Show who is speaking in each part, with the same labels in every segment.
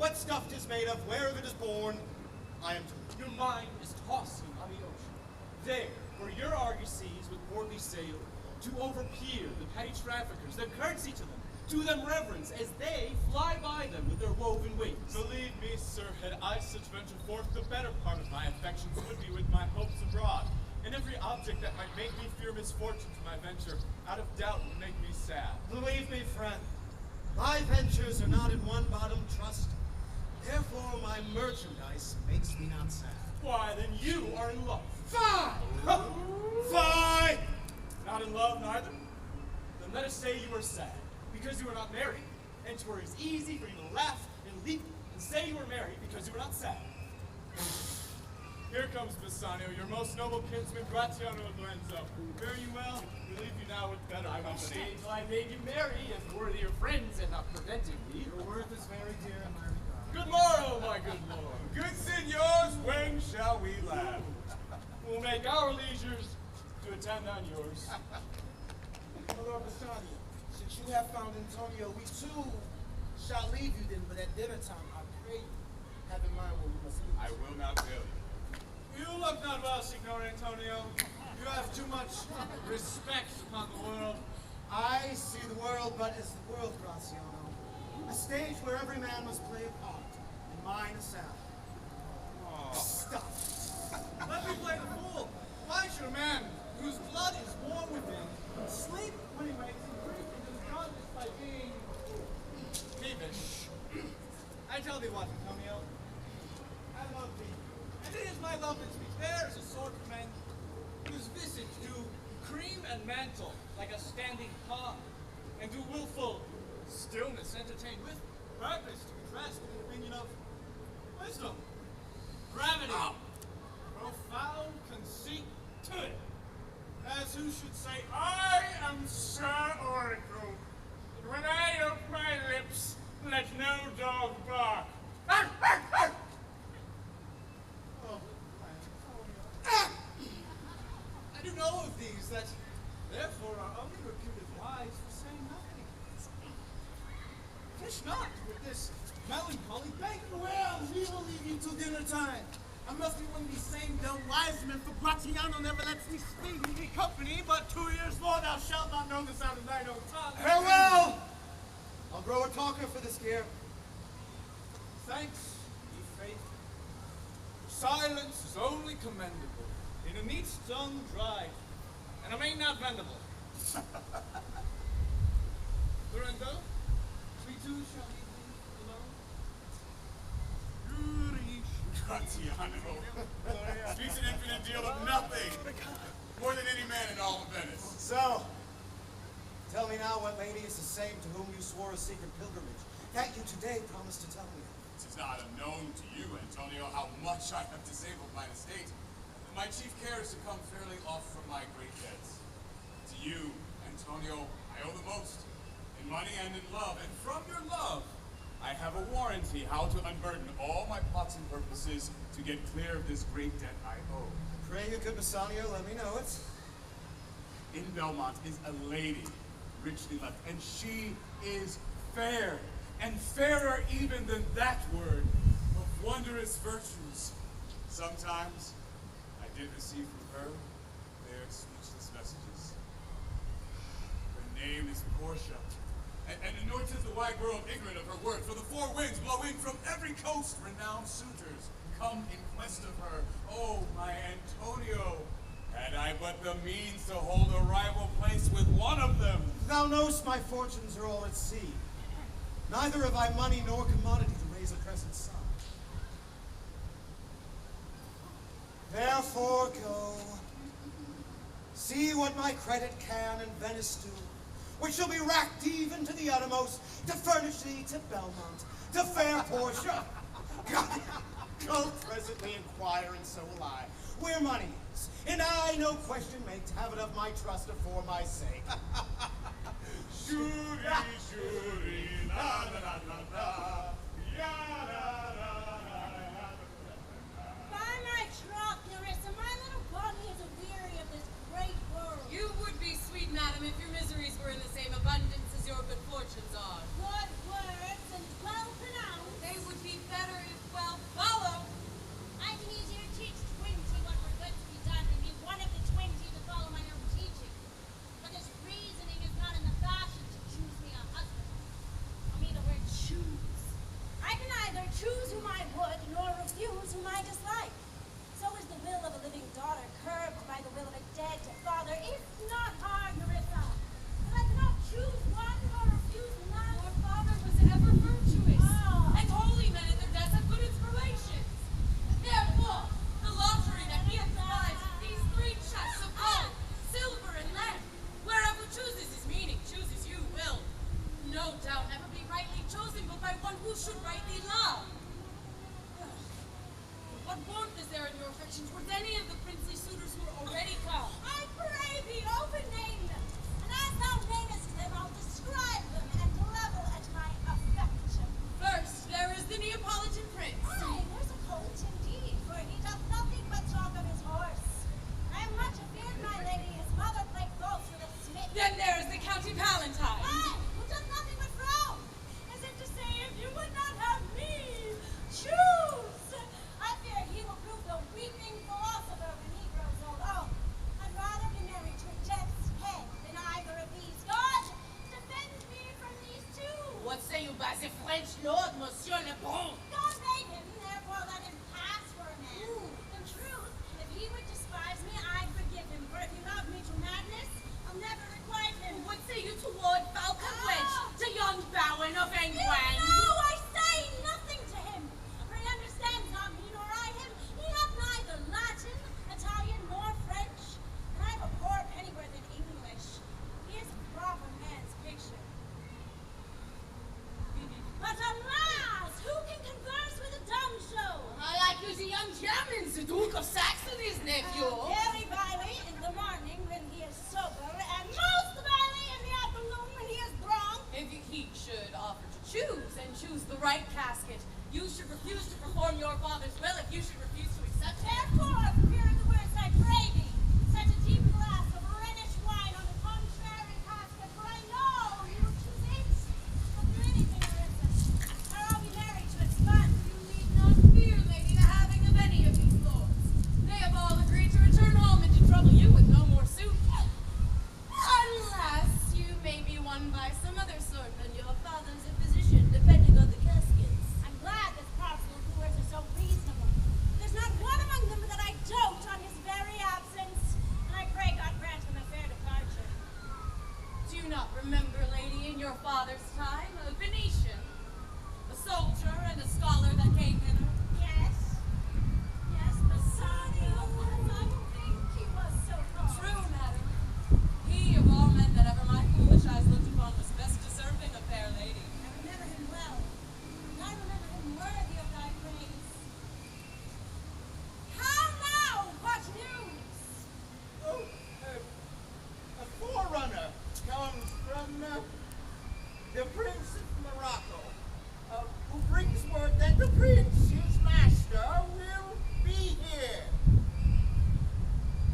Speaker 1: what stuff 'tis made of, whereof it is born, I am told.
Speaker 2: Your mind is tossing on the ocean. There, where your argosies with portly sail, to overpeer the petty traffickers, that curtsy to them, do them reverence as they fly by them with their woven wings.
Speaker 3: Believe me, sir, had I such ventured forth, the better part of my affections would be with my hopes abroad, and every object that might make me fear misfortune to my venture, out of doubt would make me sad.
Speaker 1: Believe me, friend, my ventures are not in one bottom trust. Therefore, my merchandise makes me not sad.
Speaker 2: Why, then you are in love.
Speaker 1: Fie! Fie!
Speaker 2: Not in love, neither? Then let us say you are sad, because you are not married, and 'twere as easy for you to laugh and leap and say you are married because you are not sad.
Speaker 3: Here comes Bassanio, your most noble kinsman, Gratiano and Lorenzo. Fare you well? We leave you now with better
Speaker 2: I would
Speaker 3: company.
Speaker 2: stay till I made you merry, if worthier friends had not prevented me.
Speaker 1: Your worth is very dear in my regard.
Speaker 2: Good morrow, my good lord.
Speaker 3: Good signors, when shall we laugh?
Speaker 2: We'll make our leisures to attend on yours.
Speaker 4: My Lord Bassanio, since you have found Antonio, we too shall leave you then, but at dinner time, I pray you, have in mind where we must meet.
Speaker 3: I will not fail you.
Speaker 2: You look not well, Signor Antonio. You have too much respect upon the world.
Speaker 1: I see the world but as the world, Gratiano. A stage where every man must play a part, and mine a salad.
Speaker 2: Oh.
Speaker 1: Stop.
Speaker 2: Let me play the fool. Why should a man whose blood is warm within sleep when he wakes and grieve into his conscience by being peevish? I tell thee what, Antonio. I love thee. And it is my love that speaks. There is a sort of man whose visage do cream and mantle like a standing palm, and do willful stillness entertain with purpose to contrast with the opinion of wisdom, gravity, profound conceit to it, as who should say, I am Sir Oracle, but when I open my lips, let no dog bark. I do know of these that therefore are only reputed wise for saying nothing. Fish not with this melancholy bank.
Speaker 4: Well, we will leave you till dinner time. I must be one of these same dumb wise men, for Gratiano never lets me speak.
Speaker 2: We be company, but 2 years more thou shalt not know this out of thine own tongue.
Speaker 1: Farewell! I'll grow a talker for this gear.
Speaker 2: Thanks, ye faith. Silence is only commendable in a meat tongue dry, and a main not bendable. Lorenzo, we too shall leave thee alone.
Speaker 3: Gratiano speaks an infinite deal of nothing, more than any man in all of Venice.
Speaker 1: So, tell me now what lady is the same to whom you swore a secret pilgrimage, that you today promised to tell me.
Speaker 3: It is not unknown to you, Antonio, how much I have disabled mine estate. My chief care is to come fairly off from my great debts. To you, Antonio, I owe the most, in money and in love, and from your love, I have a warranty how to unburden all my plots and purposes to get clear of this great debt I owe.
Speaker 1: Pray you could, Bassanio, let me know it.
Speaker 3: In Belmont is a lady, richly left, and she is fair, and fairer even than that word, of wondrous virtues. Sometimes I did receive from her their speechless messages. Her name is Portia, and nor tis the wide world ignorant of her worth, for the four winds blowing from every coast renowned suitors come in quest of her. Oh, my Antonio, had I but the means to hold a rival place with one of them.
Speaker 1: Thou knowest my fortunes are all at sea. Neither have I money nor commodity to raise a present sum. Therefore go, see what my credit can in Venice do, which shall be racked even to the uttermost, to furnish thee to Belmont, to fair Portia. Go presently inquire, and so will I, where money is, and I no question make to have it of my trust for my sake.
Speaker 3: Shuri, shuri, la la la la la, ya la la la la.
Speaker 5: By my troth, Nerissa, my little body is weary of this great world.
Speaker 6: You would be sweet, madam, if your miseries were in the same abundance as your good fortunes are.
Speaker 5: Good words and well pronounced.
Speaker 6: They would be no doubt never be rightly chosen but by one who should rightly love. What warmth is there in your affection towards any of the princely suitors who are already come?
Speaker 5: I pray thee, open name them, and as thou namest them, I'll describe them and level at my affection.
Speaker 6: First, there is the Neapolitan prince.
Speaker 5: Aye, there's a colt indeed, for he doth nothing but talk of his horse. I am much afeard, my lady, his mother played false with a smith.
Speaker 6: Then there is the County Palatine.
Speaker 5: Aye, who doth nothing but frown, as if to say, if you would not have me, choose. I fear he will prove the weeping philosopher when he grows old. Oh, I'd rather be married to a death's head than either of these. God, defend me from these two.
Speaker 7: What say you by the French lord, Monsieur Le Bon?
Speaker 5: God made him, therefore let him pass for a man. In truth, if he would despise me, I'd forgive him. For if he loved me to madness, I'll never requite him.
Speaker 7: What say you to Lord Falcon Wedge, to young Bowen of
Speaker 5: You
Speaker 7: England?
Speaker 5: know I say nothing to him, for he understands not me nor I him. He hath neither Latin, Italian, nor French, and I have a poor pennyworth in English. He is a proper man's picture. But alas, who can converse with a dumb show?
Speaker 7: I like you, the young Germans, the Duke of Saxony's nephew.
Speaker 5: Very vilely in the morning when he is sober, and most vilely in the afternoon when he is drunk.
Speaker 6: If he should offer to choose, and choose the right casket, you should refuse to perform your father's will if you should refuse to accept it.
Speaker 5: Therefore, fearing the worst, I pray thee, set a deep glass of Rhenish wine on the contrary casket, for I know you choose it. I'll do anything, Nerissa, or I'll be married to its fun.
Speaker 6: You need not fear, lady, the having of any of these lords. They have all agreed to return home and to trouble you with no more suit. Unless you may be won by some other sort than your father's imposition, depending on the caskets.
Speaker 5: I'm glad this parcel of wooers are so reasonable. There's not one among them that I dote on his very absence, and I pray God grant him a fair departure.
Speaker 6: Do you not remember, lady, in your father's time, a Venetian, a soldier and a scholar that came hither?
Speaker 5: Yes, yes, Bassanio, I think he was so called.
Speaker 6: True, madam. He of all men that ever my foolish eyes looked upon was best deserving a fair lady.
Speaker 5: I remember him well, and I remember him worthy of thy praise. How now? What news?
Speaker 4: Oh, a forerunner comes from the Prince of Morocco, who brings word that the prince, his master, will be here.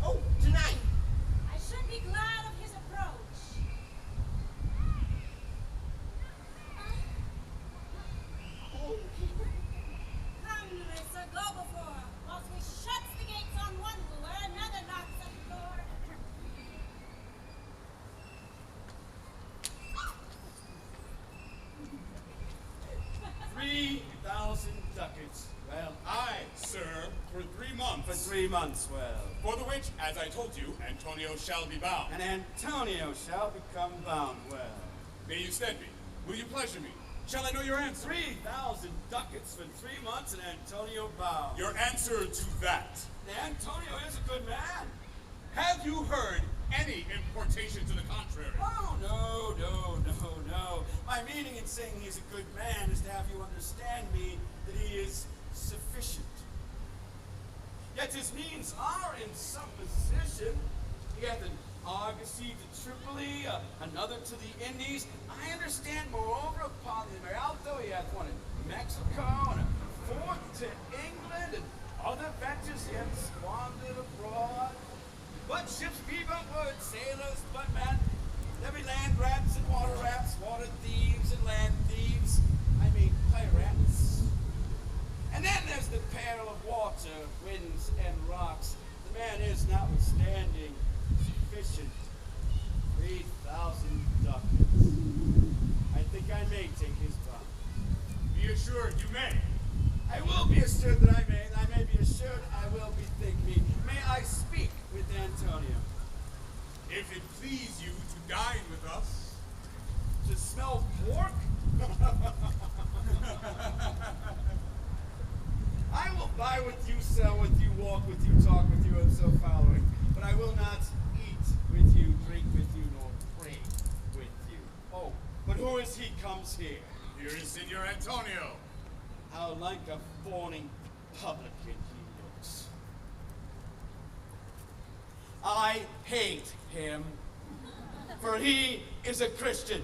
Speaker 4: Oh, tonight.
Speaker 5: I should be glad of his approach.
Speaker 4: Oh,
Speaker 5: Come, Nerissa, go before, whilst we shuts the gates on one wooer, another knocks at the door.
Speaker 8: 3,000 ducats. Well,
Speaker 3: Aye, sir, for 3 months.
Speaker 8: for 3 months, well.
Speaker 3: For the which, as I told you, Antonio shall be bound.
Speaker 8: And Antonio shall become bound, well.
Speaker 3: May you stead me? Will you pleasure me? Shall I know your answer?
Speaker 8: 3,000 ducats for 3 months and Antonio bound.
Speaker 3: Your answer to that.
Speaker 8: Antonio is a good man.
Speaker 3: Have you heard any importation to the contrary?
Speaker 8: Oh, no, no, no, no. My meaning in saying he's a good man is to have you understand me that he is sufficient. Yet his means are in some position. He hath an argosy to Tripoli, another to the Indies. I understand, moreover, upon the Rialto, he hath one in Mexico, and a fourth to England, and other ventures he hath squandered abroad. But ships be but words, sailors but men. There be land rats and water rats, water thieves and land thieves. I mean pirates. And then there's the peril of water, winds, and rocks. The man is, notwithstanding, sufficient. 3,000 ducats. I think I may take his bond.
Speaker 3: Be assured you may.
Speaker 8: I will be assured that I may, and I may be assured I will bethink me. May I speak with Antonio?
Speaker 3: If it please you to dine with us.
Speaker 8: To smell pork? I will buy with you, sell with you, walk with you, talk with you, and so following. But I will not eat with you, drink with you, nor pray with you. Oh, but who Who is he comes here?
Speaker 3: Here is Signor Antonio.
Speaker 8: How like a fawning publican he looks. I hate him, for he is a Christian,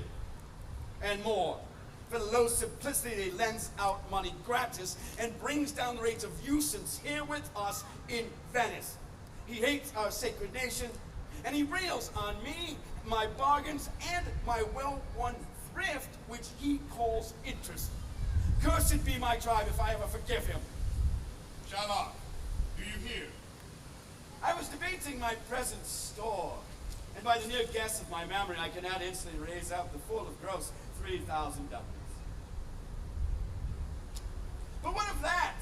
Speaker 8: and more. For the low simplicity, he lends out money gratis and brings down the rates of usance here with us in Venice. He hates our sacred nation, and he rails on me, my bargains, and my well-won thrift, which he calls interest. Cursed be my tribe if I ever forgive him.
Speaker 3: Shylock, do you hear?
Speaker 8: I was debating my present store, and by the mere guess of my memory, I can now instantly raise out the full of gross 3,000 ducats. But what of that?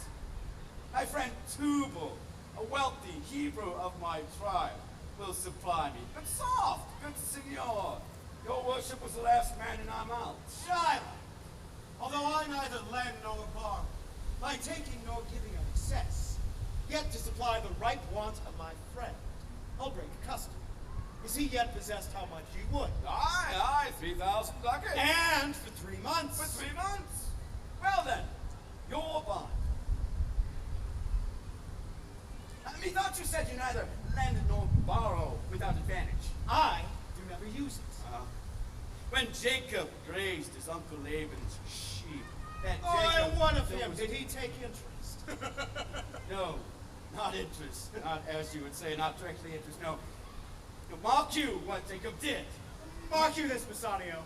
Speaker 8: My friend Tubal, a wealthy Hebrew of my tribe, will supply me. But soft, good signor, your worship was the last man in our mouths.
Speaker 1: Shylock, although I neither lend nor borrow, by taking nor giving of excess, yet to supply the right want of my friend, I'll break a custom. Is he yet possessed how much he would?
Speaker 8: Aye, 3,000 ducats.
Speaker 1: And for 3 months.
Speaker 8: For 3 months? Well then, your bond. Methought you said you neither lend nor borrow without advantage.
Speaker 1: I do never use it.
Speaker 8: When Jacob grazed his uncle Laban's sheep, that
Speaker 1: Oh, and what of
Speaker 8: there
Speaker 1: him?
Speaker 8: was-
Speaker 1: Did he take interest?
Speaker 8: No, not interest. Not, as you would say, not directly interest, no. Mark you what Jacob did.
Speaker 1: Mark you this, Bassanio.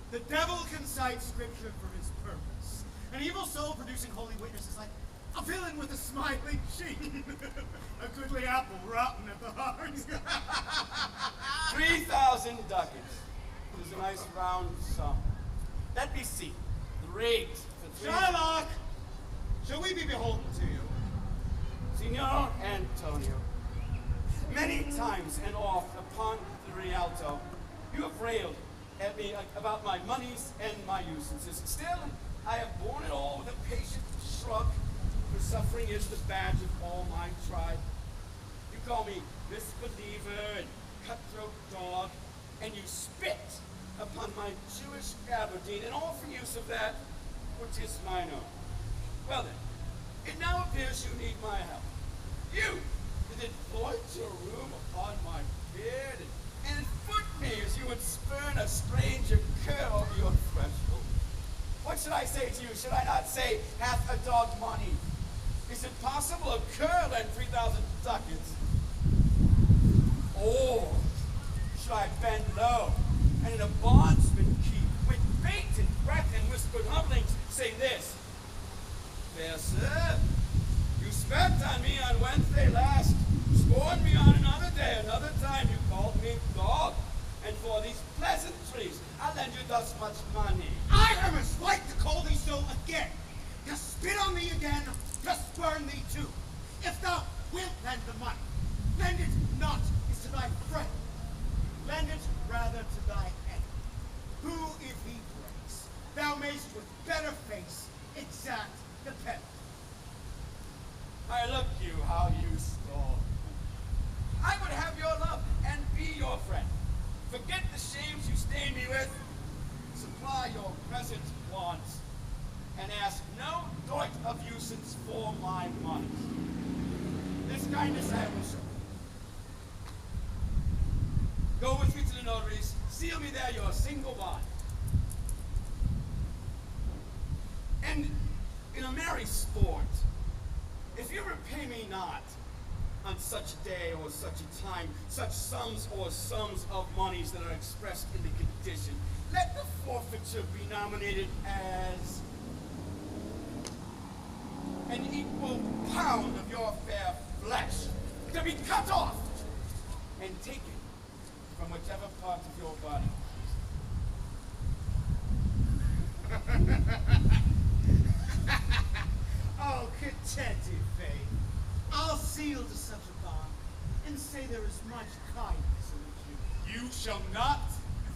Speaker 1: The devil can cite scripture for his purpose. An evil soul producing holy witnesses like a villain with a smiling cheek. A goodly apple rotten at the heart.
Speaker 8: 3,000 ducats. It is a nice round sum. Let me see. The rate for 3...
Speaker 1: Shylock! Shall we be beholden to you?
Speaker 8: Signor Antonio, many times and oft upon the Rialto, you have railed at me about my monies and my usances. Still, I have borne it all with a patient shrug, for suffering is the badge of all my tribe. You call me misbeliever and cutthroat dog, and you spit upon my Jewish gabardine, and all for use of that which is mine own. Well then, it now appears you need my help. You that employed your room upon my bed and foot me as you would spurn a stranger cur over your threshold. What should I say to you? Should I not say, hath a dog money? Is it possible a cur lend 3,000 ducats? Or should I bend low and in a bondsman keep, with bated breath and whispered humblings, say this? Fair sir, you spat on me on Wednesday last, scorned me on another day, another time you called me dog, and for these pleasantries I lend you thus much money.
Speaker 1: I am as like to call thee so again, to spit on thee again, to spurn thee too. If thou wilt lend the money, lend it not as to thy friend, lend it rather to thy head, who, if he breaks, thou mayst with better face exact the penalty.
Speaker 8: I look you how you stall. I would have your love and be your friend. Forget the shames you stain me with. Supply your present wants, and ask no doit of usance for my money. This kindness I will show. Go with me to the notaries, seal me there your single bond. And in a merry sport, if you repay me not on such a day or such a time, such sums or sums of monies that are expressed in the condition, let the forfeiture be nominated as an equal pound of your fair flesh, to be cut off and taken from whichever part of your body.
Speaker 1: Oh, contented faith, I'll seal to such a bond, and say there is much kindness in the Jew.
Speaker 3: You shall not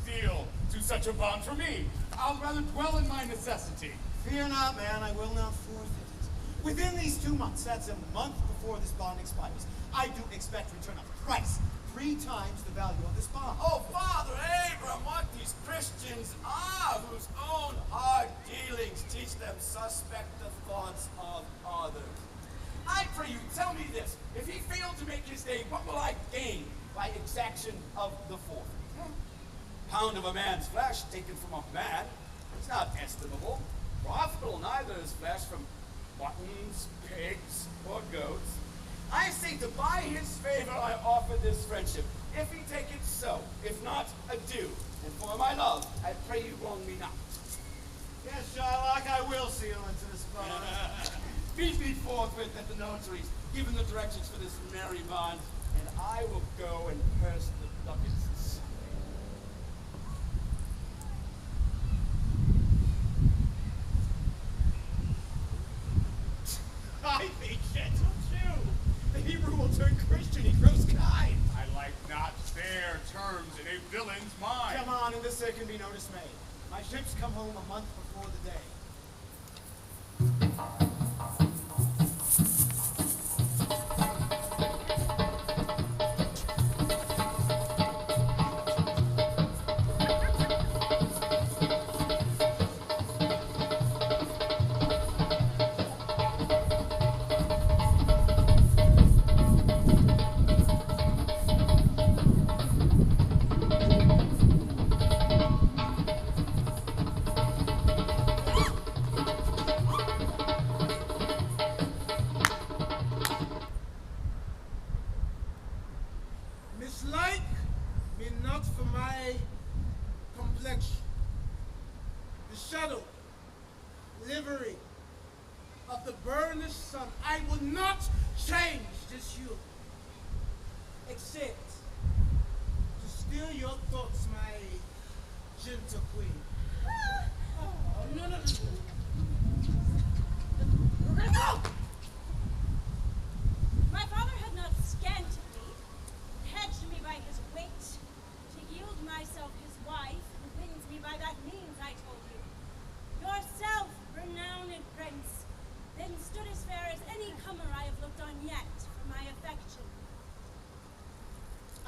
Speaker 3: deal to such a bond for me. I'll rather dwell in my necessity.
Speaker 1: Fear not, man, I will not forfeit it. Within these 2 months, that's a month before this bond expires, I do expect return of price, 3 times the value of this bond.
Speaker 8: Oh, Father Abram, what these Christians are, whose own hard dealings teach them suspect the thoughts of others. I pray you, tell me this. If he failed to make his day, what will I gain by exaction of the fourth? Pound of a man's flesh taken from a man is not estimable. Profitable neither is flesh from muttons, pigs, or goats. I say to buy his favor I offer this friendship. If he take it, so. If not, adieu. And for my love, I pray you wrong me not.
Speaker 1: Yes, Shylock, I will seal into this bond.
Speaker 8: Meet me forthwith at the notary's, given the directions for this merry bond, and I will go and purse the ducats.
Speaker 2: I think, gentle Jew, the Hebrew will turn Christian, he grows kind.
Speaker 3: I like not fair terms in a villain's mind.
Speaker 1: Come on, in this there can be no dismay. My ships come home a month before the day.
Speaker 4: Mislike me not for my complexion, the shadow, livery of the burnished sun. I will not change this hue, except to steal your thoughts, my gentle queen.
Speaker 7: No. We're gonna go!
Speaker 5: My father had not scanted me, hedged me by his weight, to yield myself his wife, and wins me by that means, I told you. Yourself, renowned prince, then stood as fair as any comer I have looked on yet for my affection.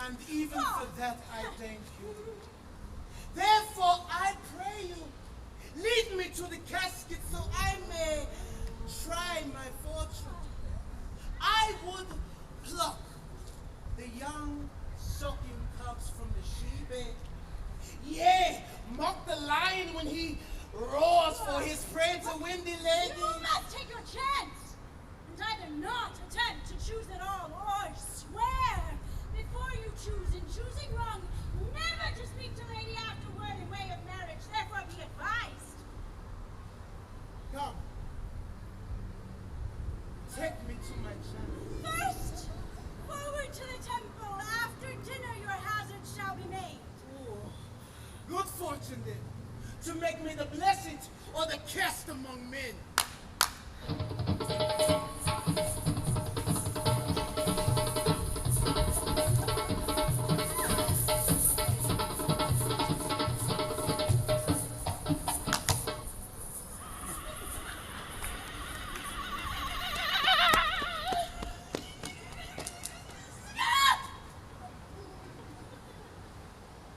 Speaker 4: And even for that I thank you. Therefore I pray you, lead me to the casket so I may try my fortune. I would pluck the young sucking cubs from the she-bed. Yea, mock the lion when he roars for his prey to win the lady.
Speaker 5: You must take your chance, and either not attempt to choose at all, or swear before you choose, in choosing wrong, never to speak to lady afterward in way of marriage. Therefore be advised.
Speaker 4: Come, take me to my chamber.
Speaker 5: First, forward to the temple. After dinner your hazard shall be made.
Speaker 4: Oh, good fortune then, to make me the blessed or the cast among men.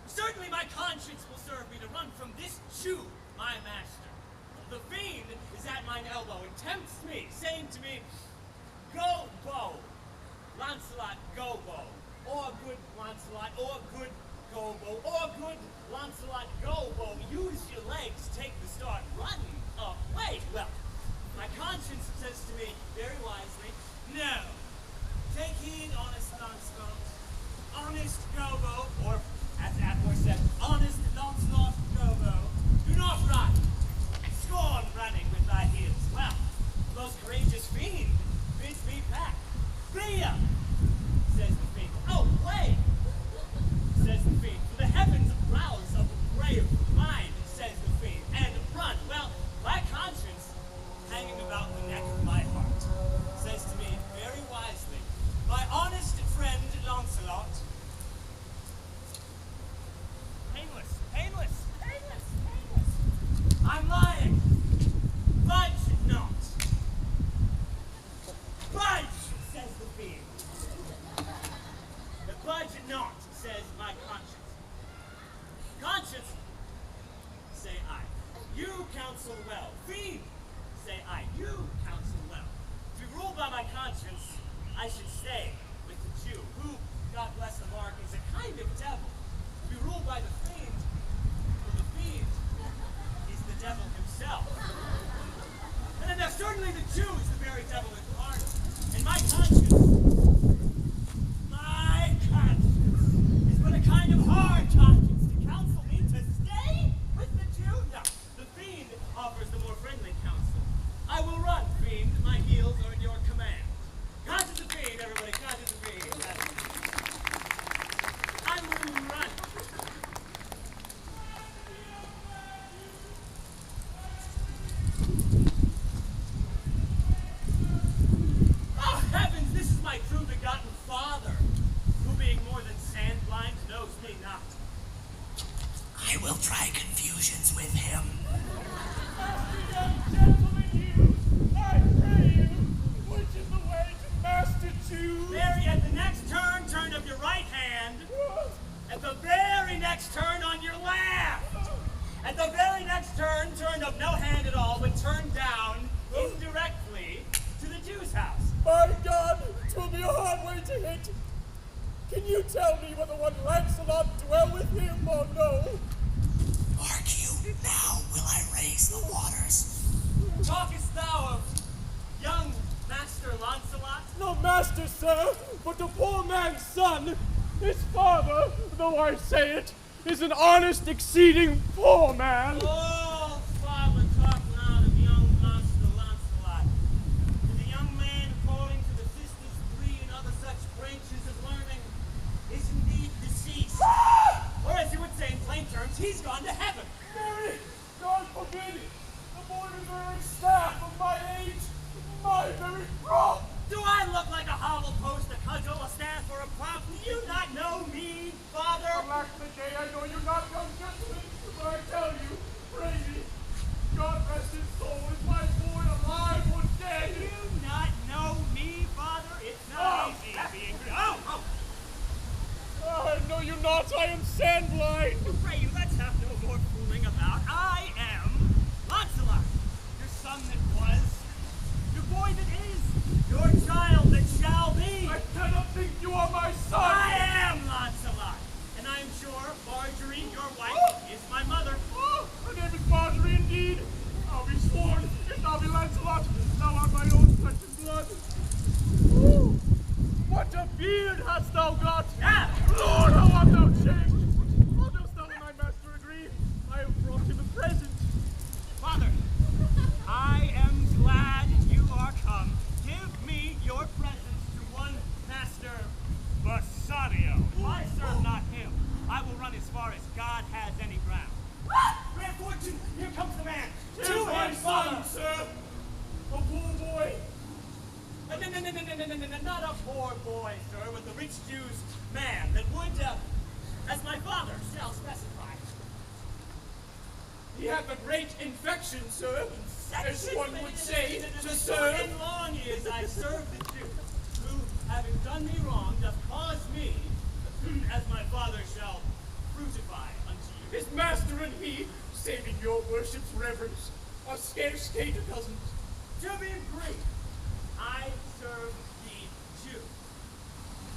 Speaker 2: Certainly my conscience will serve me to run from this Jew, my master. The fiend is at mine elbow and tempts me, saying to me, Gobbo, Launcelot Gobbo, or good Launcelot, or good Gobbo, or good Launcelot Gobbo, use your legs, take the start, run away. Well, my conscience says to me, very wisely, no. Take heed, honest Launcelot, honest Gobbo, or as Athor said, honest Launcelot Gobbo, do not run. Scorn running with thy heels. Well, the most courageous fiend bids me back. Freya, says the fiend. Oh, wait, says the fiend. For the heavens rouse of a brave mind, says the fiend.
Speaker 9: You counsel well. Fiend, say I. You counsel well. To be ruled by my conscience, I should stay with the Jew, who, God bless the mark, is a kind of devil. To be ruled by the fiend, well, the fiend is the devil himself. And then there's certainly the Jew is the very devil incarnate. And my conscience is but a kind of hard conscience to counsel me to stay with the Jew. No, the fiend offers the more friendly counsel. I will run, fiend. My heels are at your command. God is the fiend, everybody. God is the fiend. I will run. Oh, heavens, this is my true begotten father, who being more than sand blind knows me not.
Speaker 10: I will try confusions with him.
Speaker 3: Young gentlemen, you, I pray you, which is the way to Master Jew?
Speaker 9: Mary, at the next turn, turn of your right hand. At the very next turn on your left. At the very next turn, turn of no hand at all, but turn down indirectly to the Jew's house.
Speaker 3: My God, 'twill be a hard way to hit. Can you tell me whether one Launcelot dwell with him or no?
Speaker 10: Mark you, now will I raise the waters.
Speaker 9: Talkest thou of young Master Launcelot?
Speaker 3: No master, sir, but the poor man's son. His father, though I say it, is an honest, exceeding poor man.
Speaker 9: Oh, father, talk not of young Master Launcelot. To the young man, according to the sisters three and other such branches of learning, is indeed deceased. Or as you would say in plain terms, he's gone to heaven.
Speaker 3: Mary, God forbid, the boy deserves staff of my age, my very prop.
Speaker 9: Do I look like a hollow post, a cudgel, a staff, or a prop? Do you not know me, father?
Speaker 3: Alack the day, I know you're not young gentlemen, but I tell you, pray thee, God rest his soul, is my boy alive or dead?
Speaker 9: Do you not know me, father? It's not easy being... Oh!
Speaker 3: I know you not, I am sand blind.
Speaker 9: Well, pray you, let's have no more fooling about. I am Launcelot, your son that was, your boy that is, your child that shall be.
Speaker 3: I cannot think you are my son.
Speaker 9: I am Launcelot, and I am sure Marjorie, your wife, is my mother.
Speaker 3: Oh, her name is Marjorie indeed. I'll be sworn, if thou be Launcelot, thou art my own flesh and blood. Ooh, what a beard hast thou got!
Speaker 9: Yeah.
Speaker 3: Lord, how art thou changed! How dost thou and my master agree? I have brought him a present.
Speaker 9: Father, I am glad you are come. Give me your presents to one Master Bassanio. If I serve not him, I will run as far as God has any ground. Grand fortune! Here comes the man!
Speaker 3: Tis
Speaker 9: To
Speaker 3: my
Speaker 9: him,
Speaker 3: son,
Speaker 9: father!
Speaker 3: sir! A poor boy!
Speaker 9: No, not a poor boy, sir, but the rich Jew's man that would, as my father shall specify.
Speaker 3: He hath a great infection, sir, as one would say, to
Speaker 9: So
Speaker 3: serve.
Speaker 9: long is I serve the Jew, who, having done me wrong, doth cause me, as my father shall fruitify unto you.
Speaker 3: His master and he, saving your worship's reverence, are scarce cater cousins.
Speaker 9: To be brief, I serve the Jew.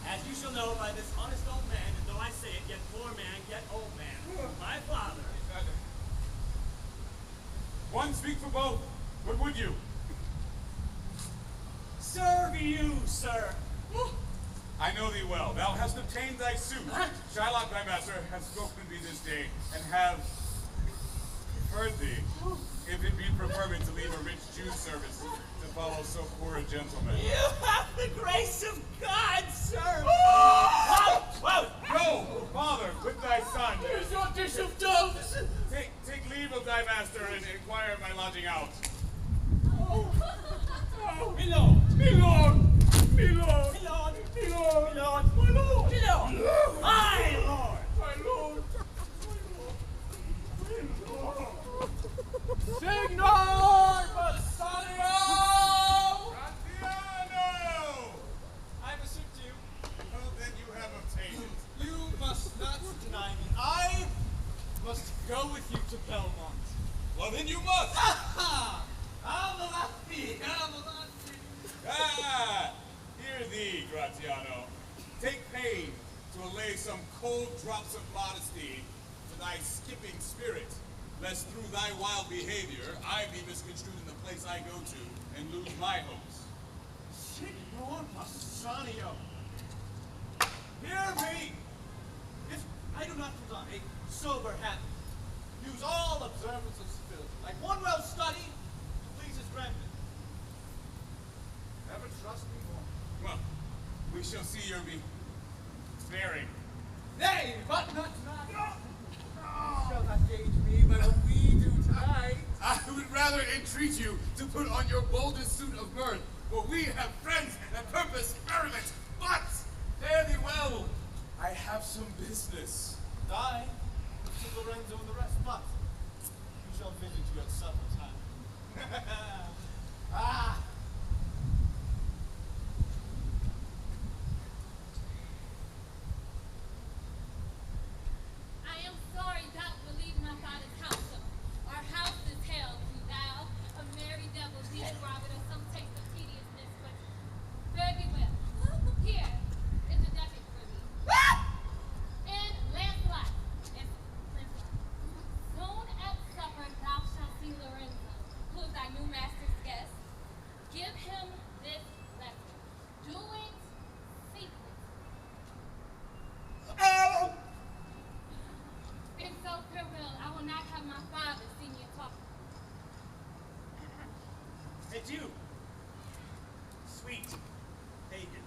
Speaker 9: As you shall know by this honest old man, and though I say it, yet poor man, yet old man, my father.
Speaker 3: One speak for both. What would you?
Speaker 9: Serve you, sir.
Speaker 3: I know thee well. Thou hast obtained thy suit. Shylock, thy master, hath spoken to thee this day, and have preferred thee, if it be preferment to leave a rich Jew's service to follow so poor a gentleman.
Speaker 9: You have the grace of God, sir.
Speaker 3: Whoa! Go, father, with thy son. Here's your dish of doves. Take leave of thy master and inquire of my lodging out. Oh,
Speaker 9: My lord.
Speaker 3: me lord, me lord,
Speaker 9: My lord.
Speaker 3: me lord,
Speaker 9: My lord.
Speaker 3: my lord,
Speaker 9: My lord. My lord.
Speaker 3: my lord, Signor Bassanio! Gratiano!
Speaker 8: I beseech you,
Speaker 3: Well, then you have obtained it.
Speaker 8: you must not deny me. I must go with you to Belmont.
Speaker 3: Well, then you must.
Speaker 2: Ha! Avalati! Avalati!
Speaker 3: Ah, hear thee, Gratiano. Take pain to allay some cold drops of modesty to thy skipping spirit, lest through thy wild behavior I be misconstrued in the place I go to and lose my hopes.
Speaker 2: Signor Bassanio, hear me! If I do not put on a sober habit, use all observance of civility, like one well studied, to please his grandmother. Never trust me more.
Speaker 3: Well, we shall see your bearing.
Speaker 2: Nay, but not tonight. You shall not gauge me by what we do tonight.
Speaker 3: I would rather entreat you to put on your boldest suit of mirth, for we have friends and purpose merriment. But, fare thee well, I have some business.
Speaker 2: I, to Lorenzo and the rest, but you shall visit you at supper time. Ah!
Speaker 6: I am sorry thou will leave my father's house. Our house is hell, and thou, a merry devil, dear Robert, of some taste of tediousness, but very well. Here is a ducat for thee. And Launcelot, soon at supper thou shalt see Lorenzo, who is thy new master's guest. Give him this lesson. Do it secretly. And so farewell. I will not have my father see me talking.
Speaker 9: Adieu, sweet pagan,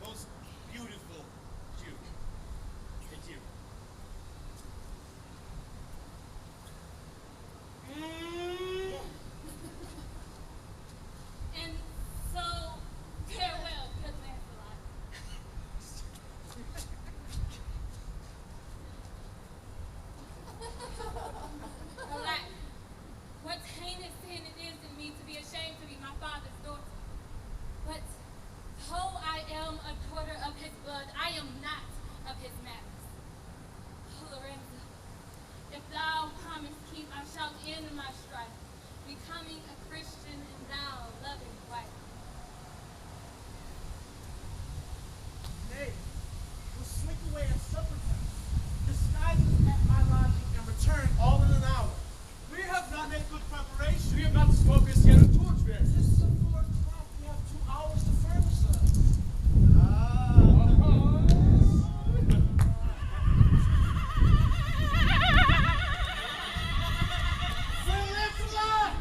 Speaker 9: most beautiful Jew. Adieu.
Speaker 6: And so farewell, good Launcelot. Alack, what heinous sin it is in me to be ashamed to be my father's daughter. But though I am a daughter of his blood, I am not of his manners. Oh, Lorenzo, if thou promise keep, I shall end my strife, becoming a Christian and thou a loving wife.
Speaker 4: Nay, we'll slink away at supper time, disguise us at my lodging, and return all in an hour.
Speaker 2: We have not made good preparation. We have not spoken yet of torchbearers.
Speaker 4: This is the 4 o'clock. We have 2 hours to furnish us. Friend Launcelot!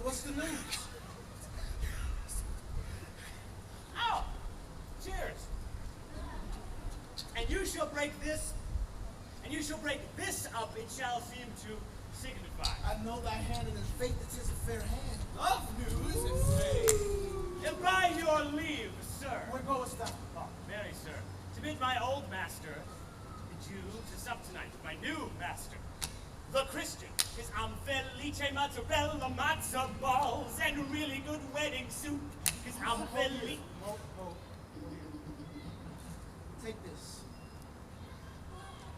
Speaker 4: What's the news?
Speaker 9: Oh, cheers. And you shall break this, and you shall break this up, it shall seem to signify.
Speaker 4: I know thy hand, and in faith it is a fair hand.
Speaker 2: Love news and faith.
Speaker 9: And by your leave, sir.
Speaker 4: Where goest thou?
Speaker 9: Oh, very, sir. To bid my old master, the Jew, to sup tonight with my new master, the Christian, his felice mozzarella matzo balls and really good wedding soup. His felice.
Speaker 4: Hold. Take this.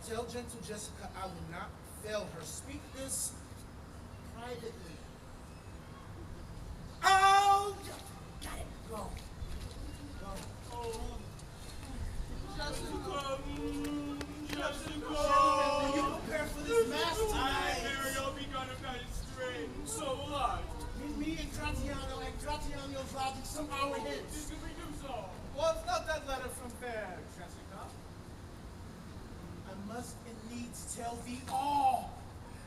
Speaker 4: Tell gentle Jessica I will not fail her. Speak this privately. Oh! Got it. Go.
Speaker 2: Jessica.
Speaker 4: Gentlemen, will you prepare for this mass
Speaker 2: I,
Speaker 4: tonight?
Speaker 2: Mario, begun a kind of strain. So will I.
Speaker 4: Meet me and Gratiano at Gratiano's lodging some hour hence.
Speaker 2: Did we do so? Was not that letter from fair Jessica?
Speaker 4: I must and needs tell thee all.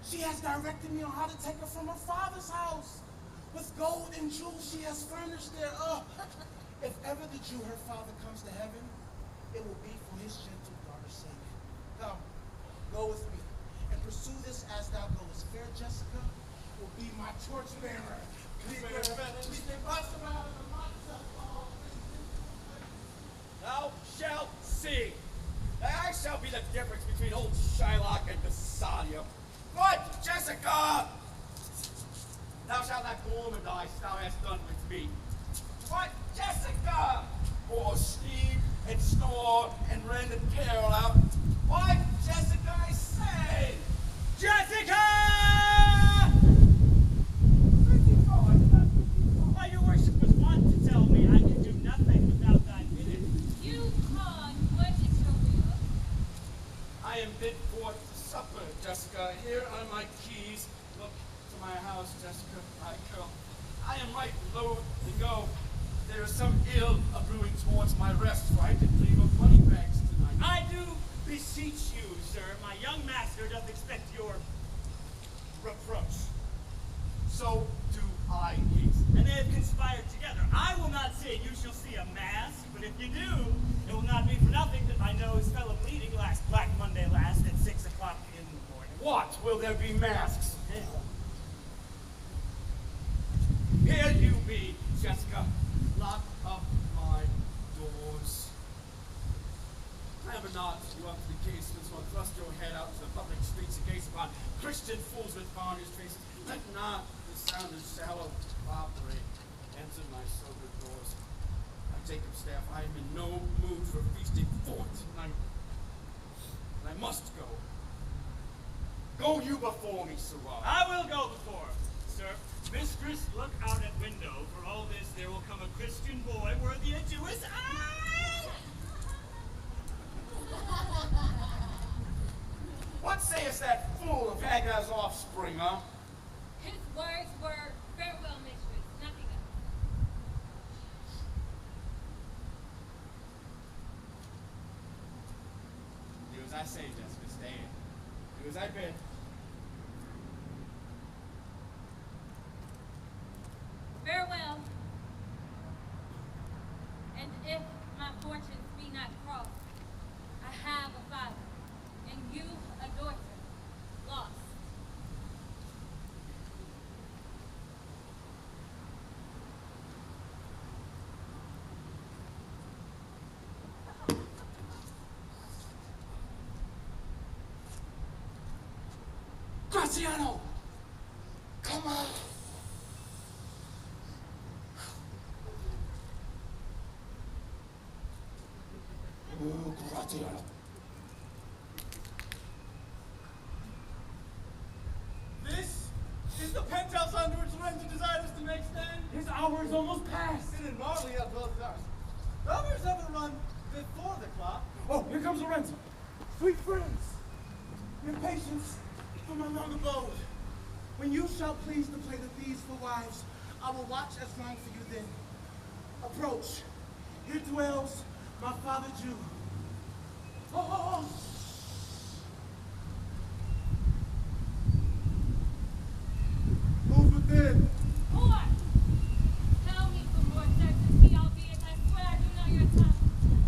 Speaker 4: She has directed me on how to take her from her father's house. With gold and jewels she has furnished thereof. If ever the Jew, her father, comes to heaven, it will be for his gentle daughter's sake. Come, go with me, and pursue this as thou goest. Fair Jessica will be my torchbearer.
Speaker 8: Thou shalt see. I shall be the difference between old Shylock and Bassanio. But, Jessica! Thou shalt not womanize thou hast done with me. But, Jessica! Or sleep door and ran the tail out. Why, Jessica, I say! Jessica!
Speaker 9: Why, your worship was wont to tell me I could do nothing without thy bidding.
Speaker 6: You called, what is your will?
Speaker 8: I am bid forth to supper, Jessica. Here are my keys. Look to my house, Jessica, my girl. I am right loath to go. There is some ill a-brewing towards my rest, for I did dream of money bags tonight.
Speaker 9: I do beseech you, sir. My young master doth expect your reproach.
Speaker 8: So do I, Keith.
Speaker 9: And they have conspired together. I will not say you shall see a mask, but if you do, it will not be for nothing that my nose fell a-bleeding last Black Monday last at 6 o'clock in the morning.
Speaker 8: What? Will there be masks?
Speaker 9: Yeah.
Speaker 8: Here you be, Jessica. Lock up my doors. Clamber not you up to the casements, nor thrust your head out to the public streets and gaze upon Christian fools with varnished faces. Let not the sound of shallow foppery enter my sober doors. I take up staff. I am in no mood for feasting for tonight. And I must go. Go you before me, Sirrah.
Speaker 9: I will go before, sir. Mistress, look out at window. For all this, there will come a Christian boy worthy a Jewess eye.
Speaker 8: What sayest that fool of Hagar's offspring, huh?
Speaker 6: His words were, farewell, mistress, nothing else.
Speaker 8: Do as I say, Jessica, stay in. Do as I bid.
Speaker 6: Farewell. And if my fortunes be not crossed, I have a father, and you a daughter, lost.
Speaker 1: Gratiano! Come on! Oh, Gratiano.
Speaker 2: This is the penthouse under which Lorenzo desired us to make stand.
Speaker 3: His hour is almost past.
Speaker 2: It is marveling at both ours. Others ever run before the clock.
Speaker 3: Oh, here comes Lorenzo.
Speaker 4: Sweet friends, your patience for my long abode. When you shall please to play the thieves for wives, I will watch as long for you then. Approach. Here dwells my father Jew. Oh. Move within.
Speaker 6: More! Tell me for more certainty, albeit I swear I do know your tongue.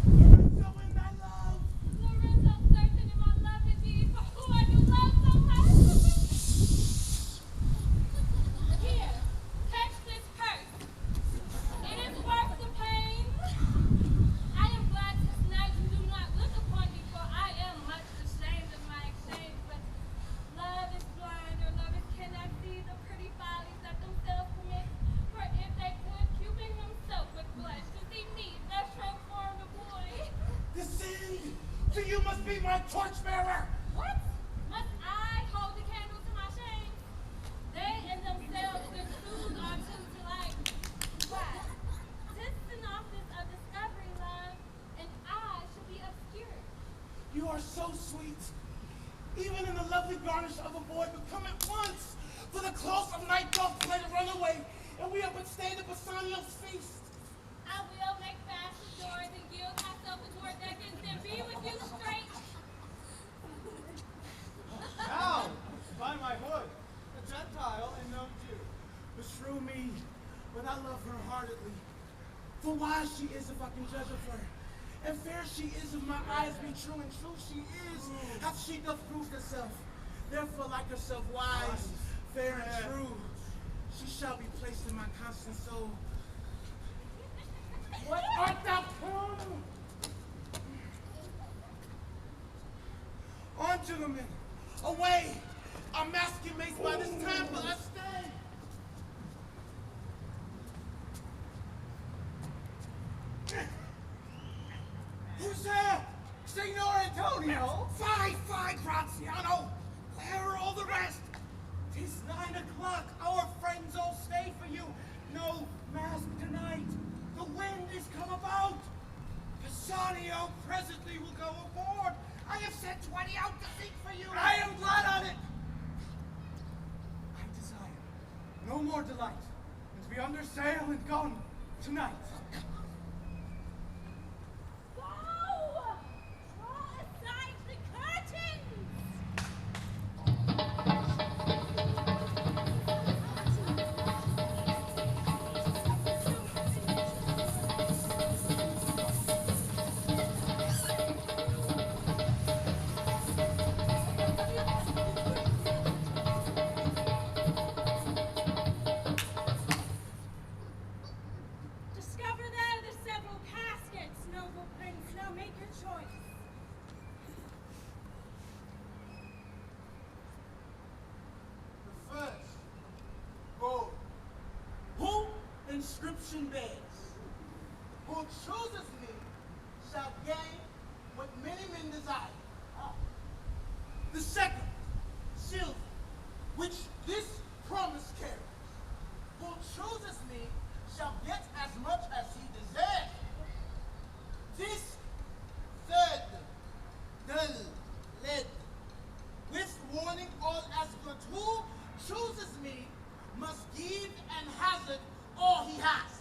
Speaker 4: Lorenzo in thy love.
Speaker 6: Lorenzo, certain in my love indeed, for who I do love so much. Here, catch this purse. It is worth the pain. I am glad this night you do not look upon me, for I am much ashamed of my exchange, but love is blind, or lovers cannot see the pretty follies that themselves commit. For if they could, Cupid himself would blush to see me, that transformed a boy.
Speaker 4: Descend, for you must be my torchbearer.
Speaker 6: What? Must I hold the candle to my shame? They in themselves their shoes are too to like. Why? 'Tis an office of discovery, love, and I should be obscured.
Speaker 4: You are so sweet. Even in the lovely garnish of a boy, but come at once. For the close of night doth play the runaway, and we are but stayed at Bassanio's feast.
Speaker 6: I will make fast the doors and yield myself into her decades and be with you straight.
Speaker 2: Now, by my hood, a Gentile and no Jew.
Speaker 4: Beshrew me, but I love her heartedly. For wise she is if I can judge of her. And fair she is if my eyes be true, and true she is, hath she doth prove herself. Therefore, like herself, wise, fair, and true, she shall be placed in my constant soul. What art thou prone? On, gentlemen, away! Our masking mates by this time, but I stay. Who's there? Signor Antonio?
Speaker 1: Fie, Gratiano! Where are all the rest? 'Tis 9 o'clock. Our friends all stay for you. No mask tonight. The wind is come about. Bassanio presently will go aboard. I have sent 20 out to seek for you.
Speaker 4: I am glad of it.
Speaker 1: I desire no more delight than to be under sail and gone tonight.
Speaker 5: Go! Draw aside the curtains! Discover there the several caskets, noble prince. Now make your choice.
Speaker 4: The first, gold. Who inscription bears? Who chooses me shall gain what many men desire. The second, silver, which this promise carries. Who chooses me shall get as much as he deserves. This third, dull, lead, with warning all as good. Who chooses me must give and hazard all he has.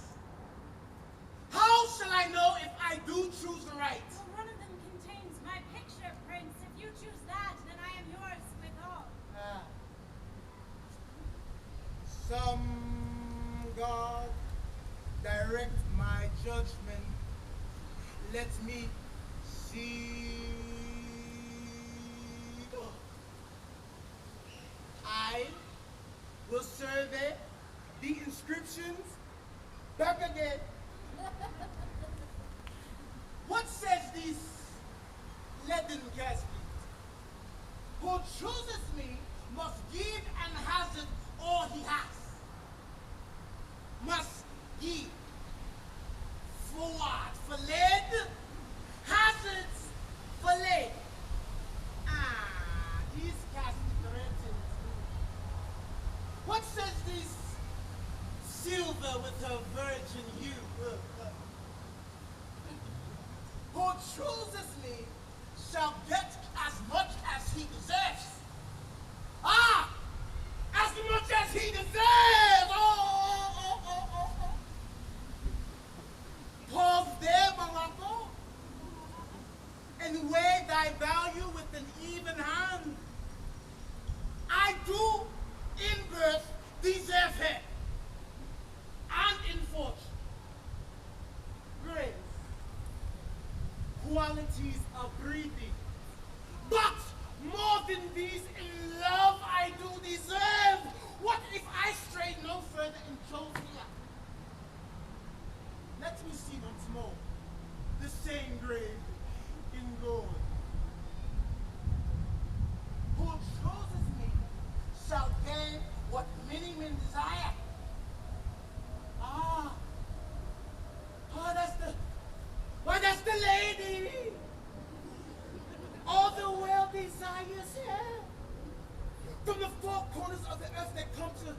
Speaker 4: How shall I know if I do choose the right?
Speaker 5: Well, one of them contains my picture, prince. If you choose that, then I am yours with all.
Speaker 4: Some God direct my judgment. Let me see. I will survey the inscriptions back again. What says this leaden casket? Who chooses me must give and hazard all he has. Must give. For what? For lead? Hazards for lead. These caskets threatens. What says this silver with her virgin hue? Who chooses me shall get as much as he deserves. As much as he deserves. Pause there, Morocco, and weigh thy value with an even hand. I do in birth deserve her, and in fortune, grace, qualities of breeding. But more than these, in love I do deserve. What if I stray no further and chose me out? Let me see once more the same grave in gold. Who chooses me shall gain what many men desire. That's the lady. All the world desires her. From the four corners of the earth that come to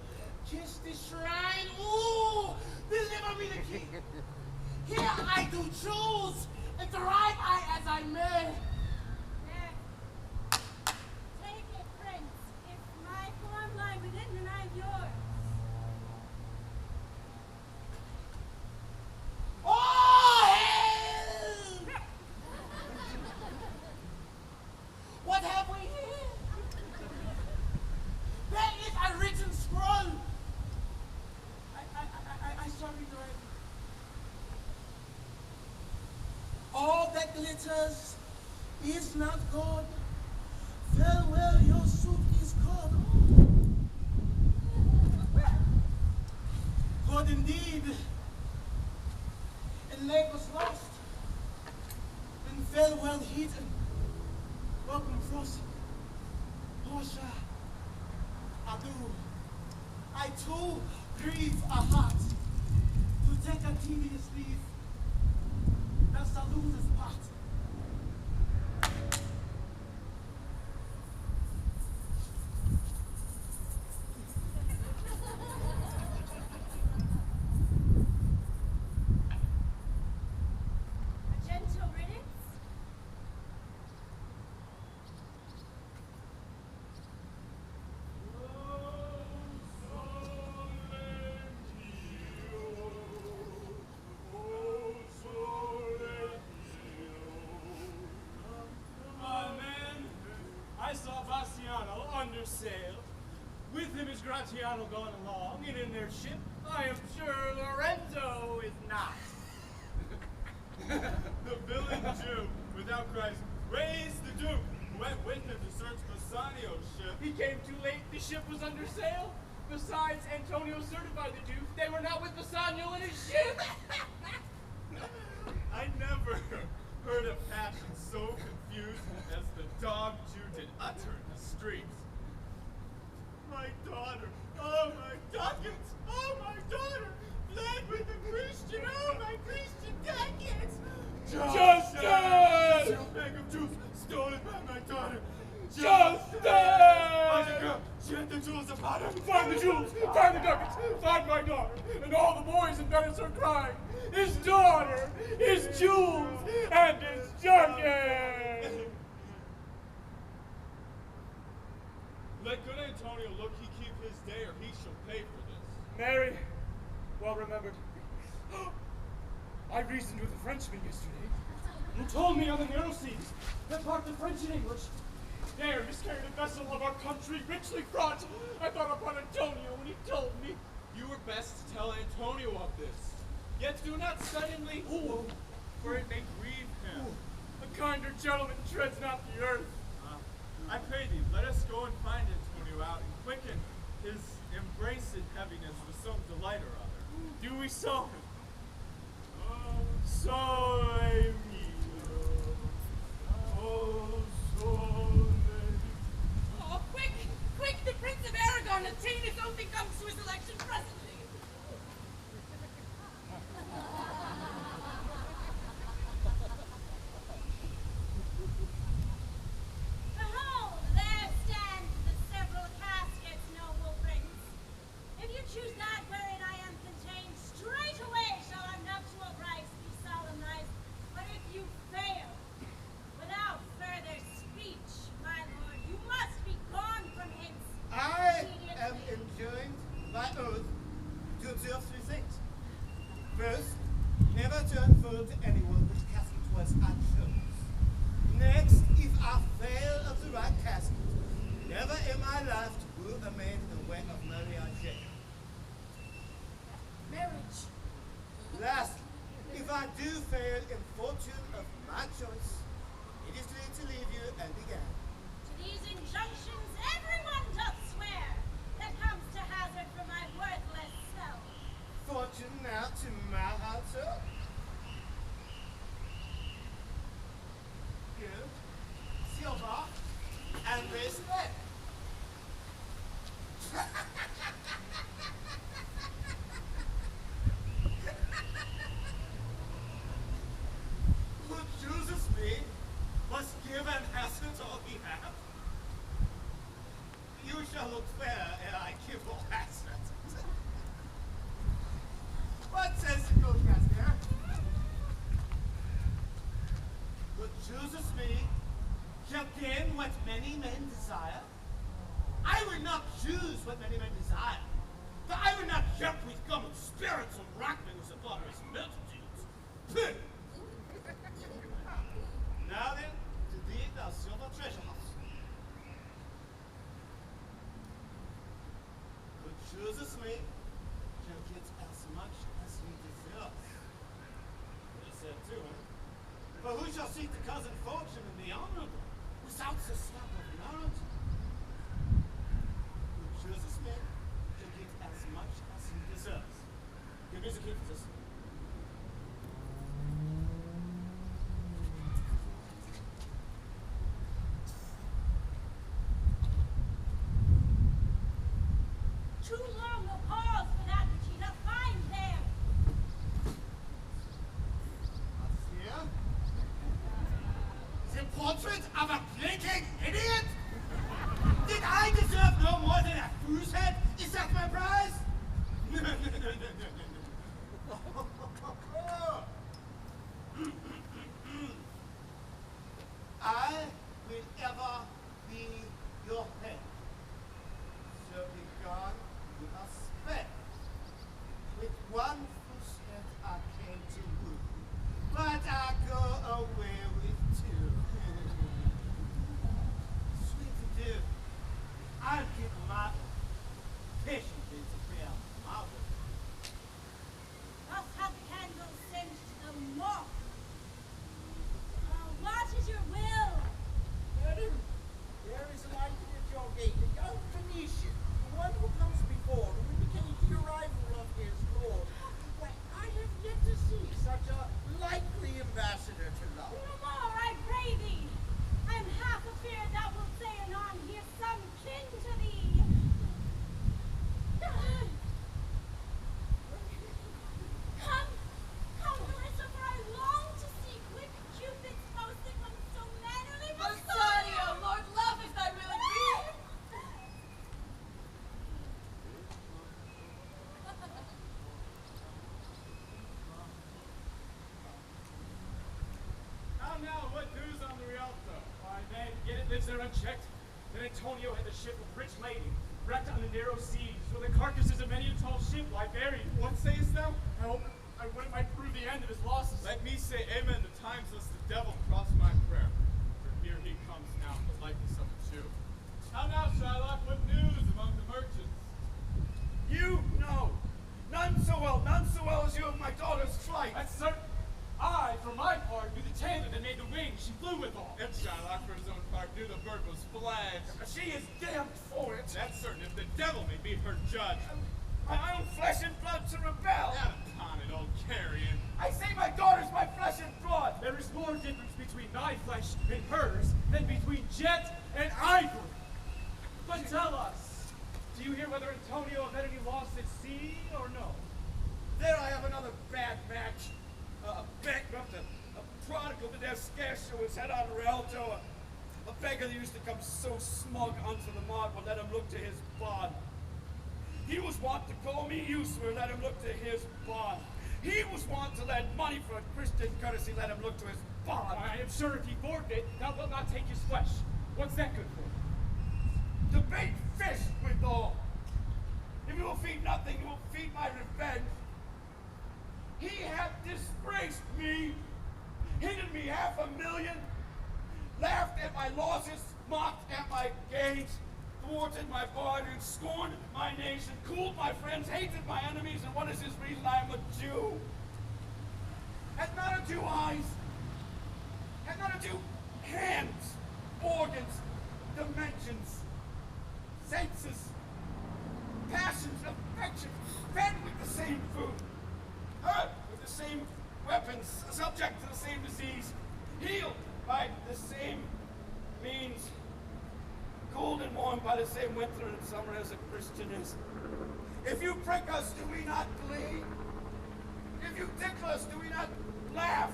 Speaker 4: kiss the shrine. Ooh, deliver me the king. Here I do choose, and thrive I as I may.
Speaker 5: There. Take it, prince. If my form lie within, then I am yours.
Speaker 4: Oh, hell! What have we here? There is a written scroll. I saw it right. All that glitters is not gold. Farewell, your suit is cold. Good indeed. And labors lost. And farewell, heat and welcome frost. Portia, adieu. I too grieve a heart to take a tedious leave. Thou salutest part.
Speaker 2: under sail. With him is Gratiano going along, and in their ship, I am sure Lorenzo is not.
Speaker 3: The villain Jew, without Christ, raised the Duke, who went with him to search Bassanio's ship.
Speaker 2: He came too late, the ship was under sail. Besides, Antonio certified the Duke they were not with Bassanio in his ship.
Speaker 3: I never heard a passion so confused as the dog Jew did utter in the streets. My daughter, oh my ducats, oh my daughter, fled with a Christian, oh my Christian ducats!
Speaker 2: Justice!
Speaker 3: She'll beg of Jews, stolen by my daughter.
Speaker 2: Justice!
Speaker 3: Whitacre, she had the jewels upon her.
Speaker 2: Find the jewels, find the ducats, find my daughter, and all the boys in Venice are crying. His daughter, his jewels, and his ducats!
Speaker 3: Let good Antonio look he keep his day, or he shall pay for this.
Speaker 2: Mary, well remembered. I reasoned with a Frenchman yesterday, who told me on the narrow seas that part the French and English there miscarried a vessel of our country richly fraught. I thought upon Antonio when he told me.
Speaker 3: You were best to tell Antonio of this. Yet do not suddenly, for it may grieve him.
Speaker 2: A kinder gentleman treads not the earth.
Speaker 3: I pray thee, let us go and find Antonio out and quicken his embraced heaviness with some delight or other.
Speaker 2: Do we so? Soy mio. Oh,
Speaker 7: Oh, quick! Quick! The Prince of Aragon attained his oath and comes to his election presently.
Speaker 5: Behold, there stand the several caskets, noble prince. If you choose that wherein I am contained, straightway shall our nuptial rites be solemnized. But if you fail, without further speech, my lord, you must be gone from hence.
Speaker 1: I am
Speaker 5: immediately.
Speaker 1: enjoined by oath to observe three things. First, never to unfold to anyone which casket was I chose. Next, if I fail of the right casket, never in my life to woo a maid in the way of marriage.
Speaker 7: Marriage.
Speaker 1: Lastly, if I do fail in fortune of my choice, it is to leave you and begin.
Speaker 5: To these injunctions everyone doth swear that comes to hazard for my worthless self.
Speaker 1: Fortune now to my heart, sir. Good. Silver and bracelet. Who chooses me must give an asset all he hath. You shall look fair ere I give all assets. What says the good Casimir? Who chooses me shall gain what many men desire. I will not choose what many men desire, for I will not help with common spirits and racklings of barbarous multitudes. Pugh! Now then, to thee thou silver treasure house. Who chooses me shall get as much as he deserves. Well said too, eh? For who shall seek the cousin fortune and the honorable without the slap of knowledge? Who chooses me shall get as much as he deserves. Give me the key for this.
Speaker 5: Too long a pause for that which ye doth find there.
Speaker 1: What's here? The portrait of a blinking idiot? Did I deserve no more than a fool's head? Is that my prize? No, no, no, no, no, no, no. I will ever be your head. So be gone with a spell. With one footstep I came to woo, but I go away with two. Sweet dear, I
Speaker 2: lives there unchecked. Then Antonio had the ship of rich lady, wrecked on the narrow seas, where the carcasses of many a tall ship lie buried. What sayest thou? I hope when it might prove the end of his losses.
Speaker 11: Let me say amen the times lest the devil cross my prayer. For here he comes now, the likeness of a Jew. How now, Shylock? What news among the merchants?
Speaker 8: You know. None so well as you of my daughter's flight.
Speaker 2: That's certain. I, for my part, knew the tailor that made the wings she flew withal.
Speaker 11: And Shylock, for his own part, knew the bird was fledged.
Speaker 8: She is damned for it.
Speaker 11: That's certain, if the devil may be her judge.
Speaker 8: My own flesh and blood to rebel.
Speaker 11: Out upon it, old carrion.
Speaker 8: I say my daughter's my flesh and blood.
Speaker 2: There is more difference between thy flesh and hers than between jet and ivory. But tell us, do you hear whether Antonio have had any loss at sea or no?
Speaker 8: There I have another bad match. A bankrupt, a prodigal that there scarce show his head on Rialto, a beggar that used to come so smug unto the mart, but let him look to his bond. He was wont to call me usurer, let him look to his bond. He was wont to lend money for a Christian courtesy, let him look to his bond.
Speaker 2: I am sure if he forfeit, thou wilt not take his flesh. What's that good for?
Speaker 8: To bait fish withal. If you will feed nothing, you will feed my revenge. He hath disgraced me, hidden me $500,000, laughed at my losses, mocked at my gains, thwarted my bargains, scorned my nation, cooled my friends, hated my enemies, and what is his reason? I am a Jew. Hath not a Jew eyes? Hath not a Jew hands, organs, dimensions, senses, passions, affections, fed with the same food? Hurt with the same weapons, subject to the same disease, healed by the same means, cooled and warmed by the same winter and summer as a Christian is. If you prick us, do we not bleed? If you tickle us, do we not laugh?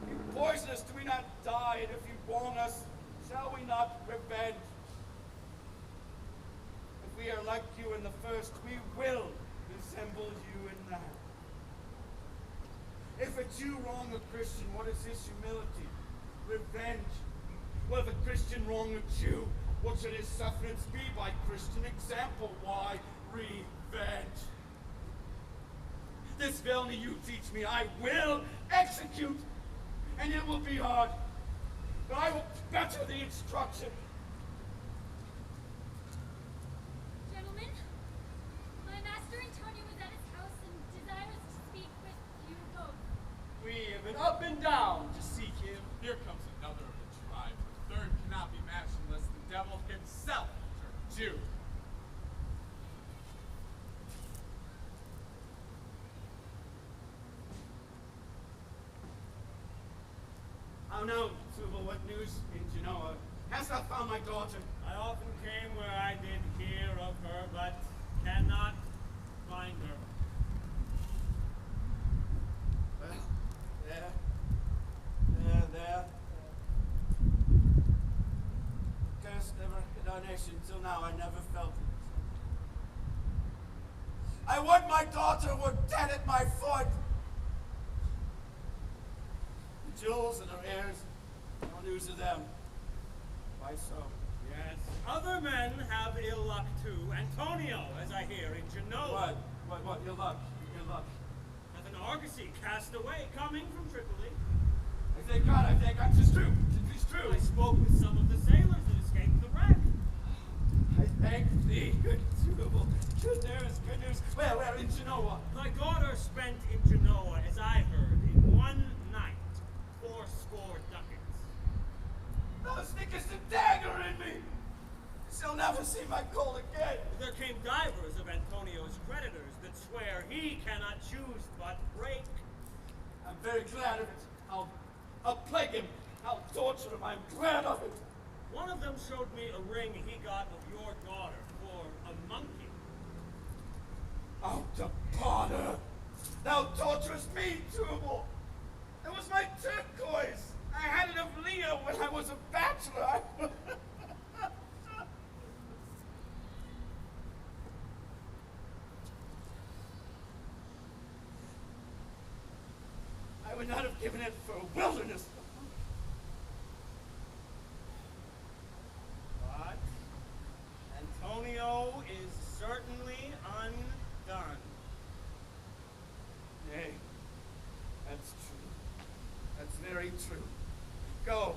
Speaker 8: If you poison us, do we not die? And if you wrong us, shall we not revenge? If we are like you in the first, we will resemble you in that. If a Jew wrong a Christian, what is his humility? Revenge. Well, if a Christian wrong a Jew, what should his sufferance be by Christian example? Why, revenge. This villainy you teach me, I will execute, and it will be hard, but I will better the instruction.
Speaker 6: Gentlemen, my master Antonio is at his house and desires to speak with you both.
Speaker 2: We have been up and down to seek him.
Speaker 11: Here comes another of the tribe. The third cannot be matched unless the devil himself turn Jew.
Speaker 8: How now, Tubal, what news in Genoa? Hast thou found my daughter?
Speaker 9: I often came where I did hear of her, but cannot find her.
Speaker 8: Well, there. Curse never hit our nation till now. I never felt it. I would my daughter were dead at my foot. The jewels and her heirs, no news of them. Why so?
Speaker 9: Yes, other men have ill luck too. Antonio, as I hear, in Genoa.
Speaker 8: What? Ill luck.
Speaker 9: Hath an argosy cast away, coming from Tripoli.
Speaker 8: I thank God. 'Tis true. 'Tis true.
Speaker 9: I spoke with some of the sailors that escaped the wreck.
Speaker 8: I thank thee, good Tubal. Good news. Where in Genoa?
Speaker 9: Thy daughter spent in Genoa, as I heard, in one night, 80 ducats.
Speaker 8: Thou stickest a dagger in me. Shall never see my gold again.
Speaker 9: There came divers of Antonio's creditors that swear he cannot choose but break.
Speaker 8: I'm very glad of it. I'll plague him. I'll torture him. I'm glad of it.
Speaker 9: One of them showed me a ring he got of your daughter for a monkey.
Speaker 8: Out upon her! Thou torturest me, Tubal! It was my turquoise! I had it of Leo when I was a bachelor! I would not have given it for a wilderness. very true. Go,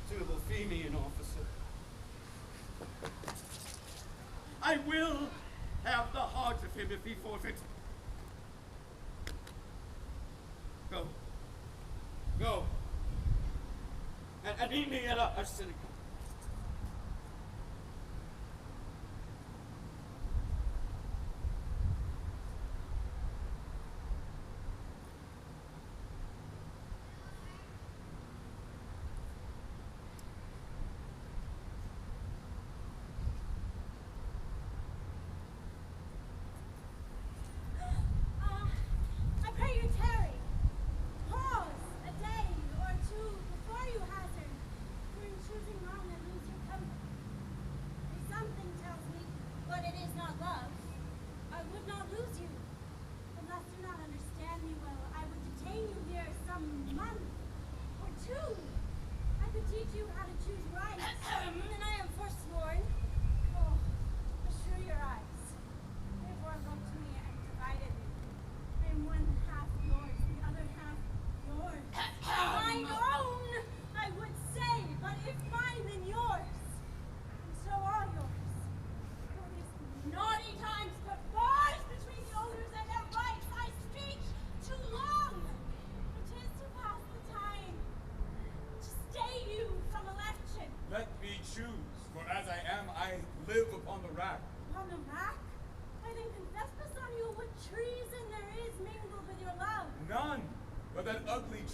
Speaker 8: Tubal, fee me an officer. I will have the heart of him if he forfeit. Go. Go. And meet me at a synagogue.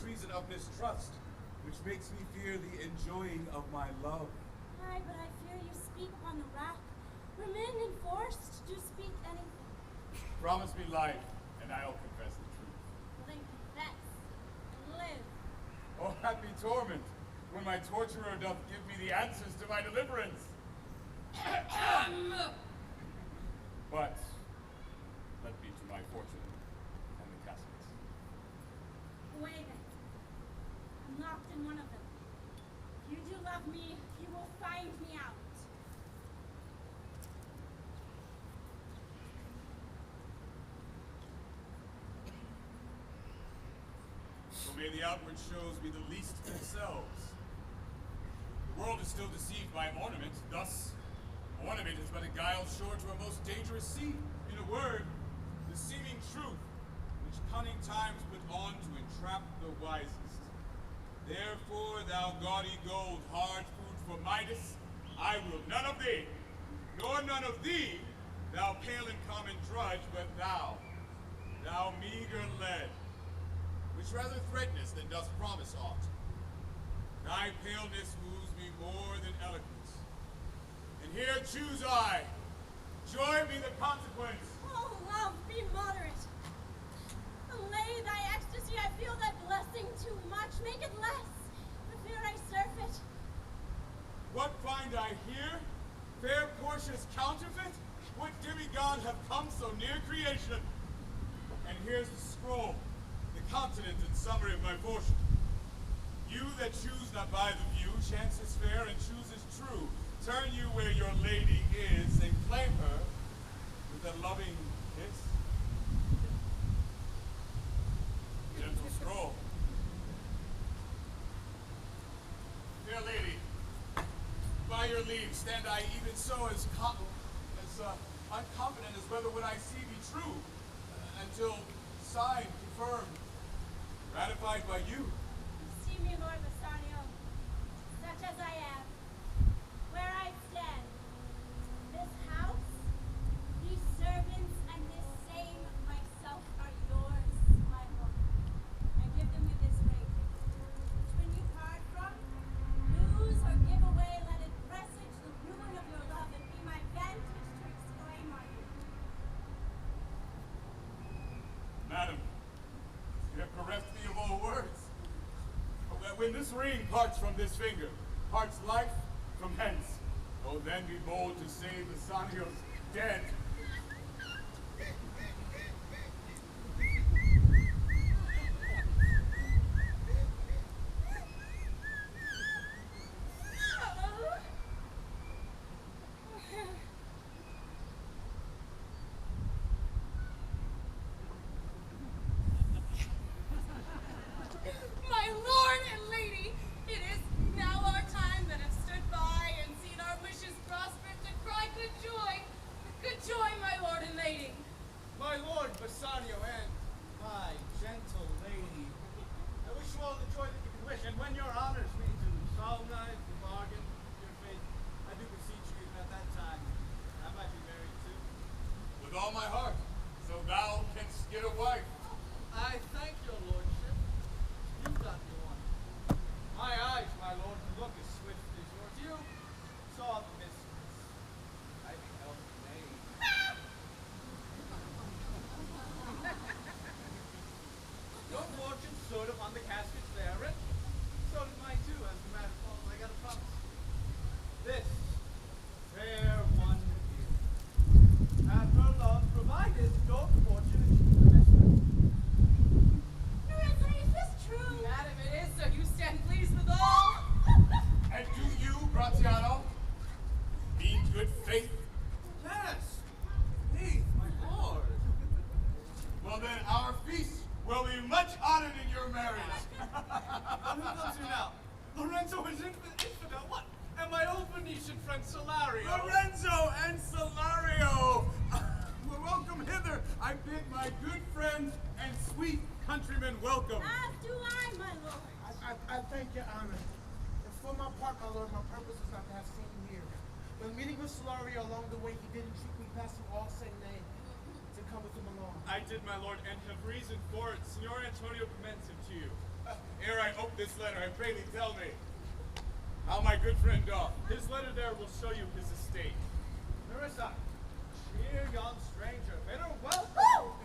Speaker 3: Treason of mistrust, which makes me fear the enjoying of my love.
Speaker 5: Aye, but I fear you speak upon the rack, where men enforced to speak anything.
Speaker 3: Promise me life, and I'll confess the truth.
Speaker 5: Well then confess, and live.
Speaker 3: Oh, happy torment, when my torturer doth give me the answers to my deliverance. But, let be to my fortune, and the caskets.
Speaker 5: Away then. I'm locked in one of them. If you do love me, you will find me out.
Speaker 3: So may the outward shows be the least themselves. The world is still deceived by ornament, thus ornament is but a guile sure to a most dangerous sea. In a word, the seeming truth, which cunning times put on to entrap the wisest. Therefore, thou gaudy gold, hard food for Midas, I will none of thee, nor none of thee, thou pale and common drudge, but thou meager lead, which rather threatenest than dost promise aught. Thy paleness moves me more than eloquence. And here choose I. Joy be the consequence.
Speaker 5: Oh, love, be moderate. Allay thy ecstasy, I feel thy blessing too much. Make it less, for fear I surfeit.
Speaker 3: What find I here? Fair Portia's counterfeit? What demigod have come so near creation? And here's the scroll, the continent and summary of my fortune. You that choose not by the view, chance is fair and choose is true. Turn you where your lady is, and claim her with a loving kiss. Gentle scroll. Fair lady, by your leave, stand I even so as unconfident as whether what I see be true, until signed, confirmed, ratified by you.
Speaker 5: See me, Lord Bassanio, such as I am, where I stand. This house, these servants, and this same myself are yours, my lord. I give them you this ring, which when you part from, lose or give away, let it presage the ruin of your love and be my vantage to exclaim on you.
Speaker 3: Madam, you have bereft me of all words. When this ring parts from this finger, parts life from hence, oh, then be bold to say Bassanio's dead.
Speaker 7: My lord and
Speaker 3: Gratiano? Be good faith?
Speaker 2: Yes. Faith, my lord.
Speaker 3: Well then, our feast will be much honored in your marriage.
Speaker 2: Who comes here now? Lorenzo is infidel. What? And my old Venetian friend Salario.
Speaker 3: Lorenzo and Salarino! Well, welcome hither. I bid my good friend and sweet countrymen welcome.
Speaker 5: As do I, my lord.
Speaker 4: I thank your honor. And for my part, my lord, my purpose is not to have seen here. When meeting with Salario along the way, he did entreat me passing all same name to come with him along.
Speaker 11: I did, my lord, and have reason for it. Signor Antonio commends him to you. Ere I open this letter, I pray thee tell me how my good friend doth. His letter there will show you his estate.
Speaker 2: Nerissa, dear young stranger, bid her welcome.